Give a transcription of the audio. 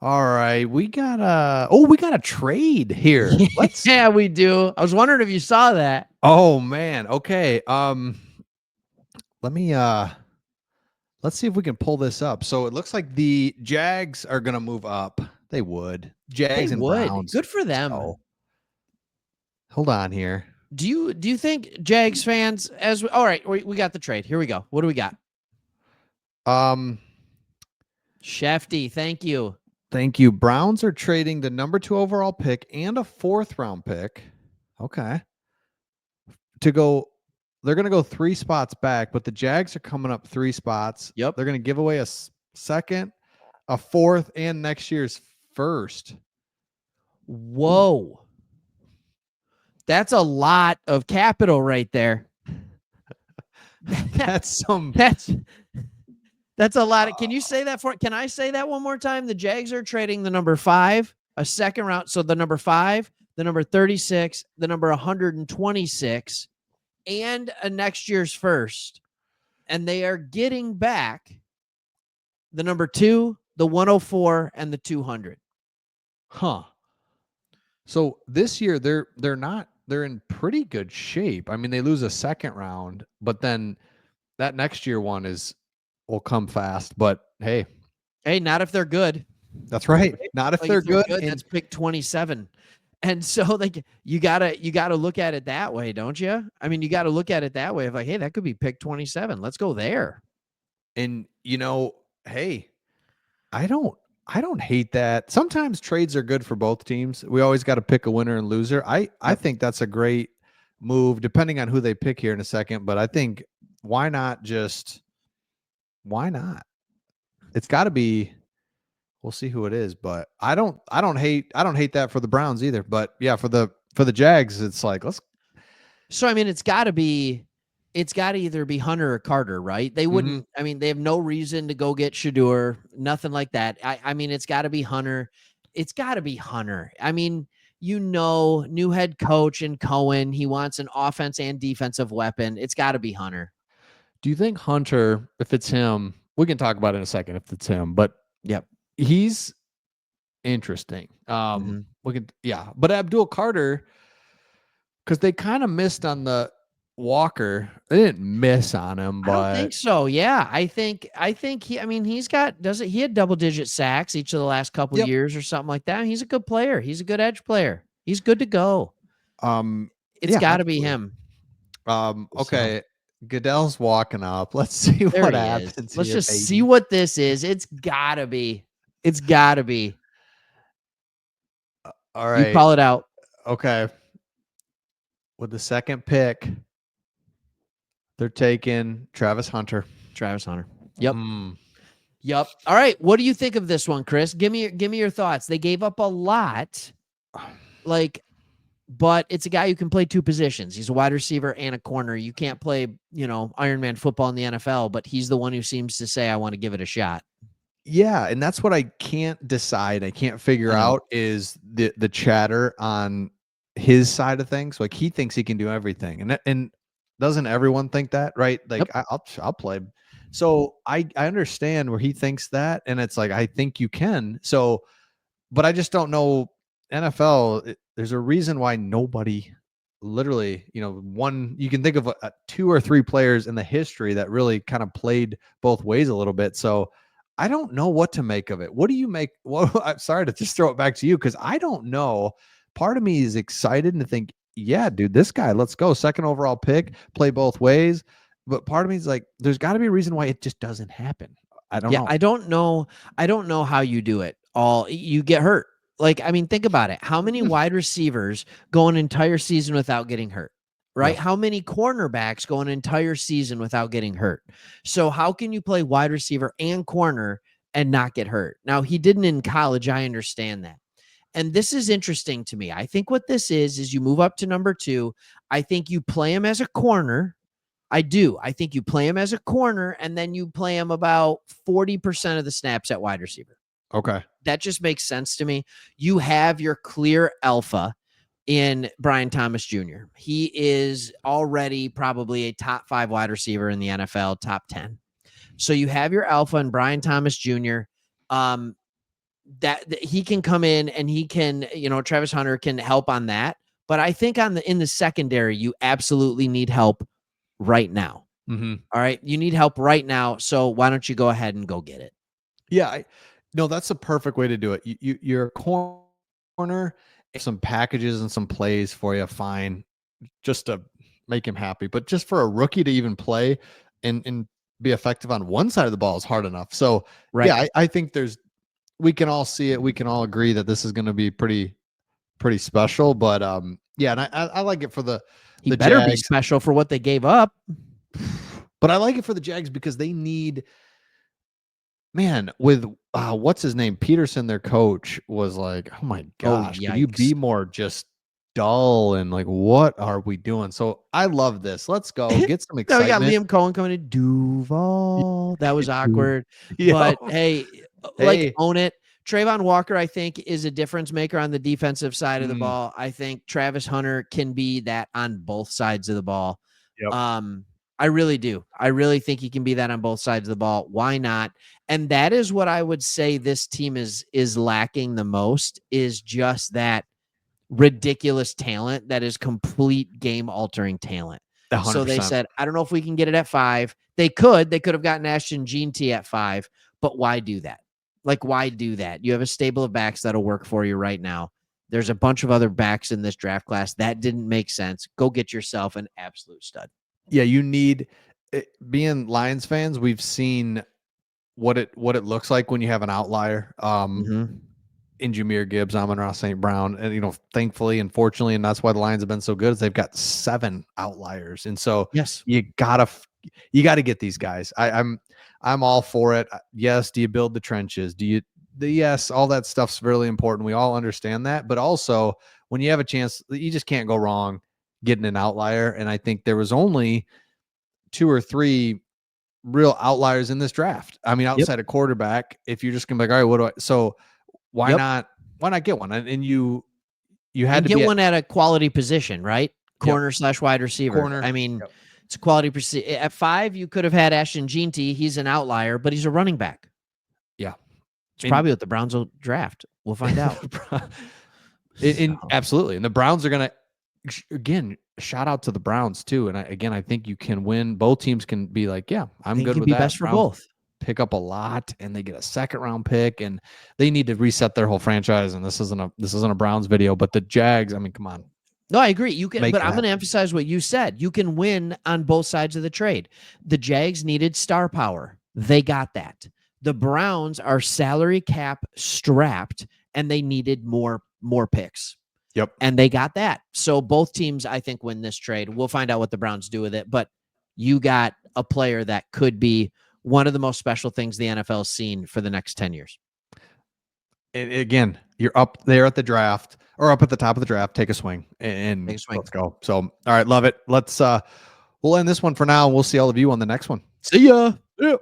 All right, we got a trade here. Let's Yeah, we do. I was wondering if you saw that. Oh man. Okay. Let me let's see if we can pull this up. So it looks like the Jags are going to move up. They would. They Jags and would. Browns. Good for them. So, hold on here. Do you think Jags fans all right, we got the trade. Here we go. What do we got? Um Shefty, thank you. Thank you. Browns are trading the number 2 overall pick and a 4th round pick. Okay. To go They're going to go 3 spots back, but the Jags are coming up 3 spots. Yep. They're going to give away a second, a 4th, and next year's first. Whoa. That's a lot of capital right there. That's a lot of, can you say that can I say that one more time? The Jags are trading the number 5, a second round. So the number 5, the number 36, the number 126, and a next year's first. And they are getting back the number 2, the 104, and the 200. Huh. So this year they're in pretty good shape. I mean, they lose a second round, but then that next year one will come fast. But hey, not if they're good. That's right. Not if they're good. That's pick 27. And so like you gotta look at it that way, don't you? I mean, you gotta look at it that way of like, hey, that could be pick 27. Let's go there. And hey, I don't hate that. Sometimes trades are good for both teams. We always got to pick a winner and loser. I think that's a great move, depending on who they pick here in a second. But I think why not? It's got to be. We'll see who it is, but I don't hate that for the Browns either. But yeah, for the Jags, it's like let's. So I mean, it's got to either be Hunter or Carter, right? They wouldn't. I mean, they have no reason to go get Shedeur, nothing like that. I mean, it's got to be Hunter. It's got to be Hunter. I mean, new head coach in Cohen. He wants an offense and defensive weapon. It's got to be Hunter. Do you think Hunter, if it's him, we can talk about it in a second if it's him, but yep. He's interesting. But Abdul Carter, because they kind of missed on the Walker. They didn't miss on him, but I don't think so. Yeah, I think he. I mean, he had double-digit sacks each of the last couple years or something like that. He's a good player. He's a good edge player. He's good to go. It's got to be him. Okay. So. Goodell's walking up. Let's see what happens. Let's just see what this is. It's gotta be. It's gotta be. All right. You call it out. Okay. With the second pick, they're taking Travis Hunter. Yep. Yep. All right. What do you think of this one, Chris? Give me your thoughts. They gave up a lot, but it's a guy who can play 2 positions. He's a wide receiver and a corner. You can't play, Iron Man football in the NFL, but he's the one who seems to say, I want to give it a shot. Yeah, and that's what I can't decide. I can't figure out is the chatter on his side of things. Like he thinks he can do everything, and doesn't everyone think that, right? Like yep. I'll play. So I understand where he thinks that, and it's like I think you can. So, but I just don't know NFL. There's a reason why nobody, literally, you can think of 2 or 3 players in the history that really kind of played both ways a little bit. So I don't know what to make of it. What do you make? Well, I'm sorry to just throw it back to you because I don't know. Part of me is excited and think, yeah, dude, this guy, let's go. 2nd overall pick, play both ways. But part of me is like, there's got to be a reason why it just doesn't happen. I don't know. I don't know. I don't know how you do it. You get hurt. Like, I mean, think about it. How many wide receivers go an entire season without getting hurt? Right? Yeah. How many cornerbacks go an entire season without getting hurt? So how can you play wide receiver and corner and not get hurt? Now, he didn't in college. I understand that. And this is interesting to me. I think what this is you move up to number 2. I think you play him as a corner. I do. I think you play him as a corner, and then you play him about 40% of the snaps at wide receiver. Okay. That just makes sense to me. You have your clear alpha in Brian Thomas Jr. He is already probably a top 5 wide receiver in the NFL, top 10. So you have your alpha in Brian Thomas Jr. that he can come in and he can, Travis Hunter can help on that. But I think in the secondary, you absolutely need help right now. Mm-hmm. All right. You need help right now. So why don't you go ahead and go get it? Yeah. No, that's a perfect way to do it. You're a corner, some packages and some plays for you, fine, just to make him happy. But just for a rookie to even play and be effective on one side of the ball is hard enough. So, Right. yeah, I think we can all see it. We can all agree that this is going to be pretty special. But yeah, and I like it for the better be Jags. special for what they gave up. But I like it for the Jags because they need, man, with what's his name? Peterson, their coach, was like, oh my gosh, could you be more just dull and like, what are we doing? So I love this. Let's go get some No, we got excitement. Liam Cohen coming to Duval. That was awkward. Yeah. But hey, like own it. Trayvon Walker, I think, is a difference maker on the defensive side of the ball. I think Travis Hunter can be that on both sides of the ball. Yep. I really do. I really think he can be that on both sides of the ball. Why not? And that is what I would say this team is lacking the most, is just that ridiculous talent that is complete game altering talent. 100%. So they said, I don't know if we can get it at 5. They could have gotten Ashton Jeanty at 5, but why do that? Like, why do that? You have a stable of backs that'll work for you right now. There's a bunch of other backs in this draft class. That didn't make sense. Go get yourself an absolute stud. Yeah, you need, being Lions fans, we've seen what it looks like when you have an outlier. In Jahmyr Gibbs, Amon-Ra St. Brown, and thankfully, unfortunately, and that's why the Lions have been so good, is they've got 7 outliers, and so yes, you gotta get these guys. I'm all for it. Yes, do you build the trenches? Yes, all that stuff's really important. We all understand that, but also when you have a chance, you just can't go wrong getting an outlier. And I think there was only 2 or 3 real outliers in this draft. I mean, outside of quarterback, if you're just gonna be like, all right, what do I? So why not get one? And you had to get one at a quality position, right? Corner / wide receiver. Corner. I mean, it's a quality position. At 5, you could have had Ashton Jeanty. He's an outlier, but he's a running back. Yeah. It's probably what the Browns will draft. We'll find out. Absolutely. And the Browns are going to, again, shout out to the Browns too. And I think you can win. Both teams can be like, yeah, I'm good with that. Best for both. Pick up a lot, and they get a 2nd round pick, and they need to reset their whole franchise. And this isn't a Browns video, but the Jags, I mean, come on. No, I agree. You can, but I'm going to emphasize what you said. You can win on both sides of the trade. The Jags needed star power. They got that. The Browns are salary cap strapped, and they needed more picks. Yep. And they got that. So both teams, I think, win this trade. We'll find out what the Browns do with it. But you got a player that could be one of the most special things the NFL has seen for the next 10 years. And again, you're up there at the draft, or up at the top of the draft. Take a swing and let's go. So, all right, love it. Let's we'll end this one for now. We'll see all of you on the next one. See ya. Yeah.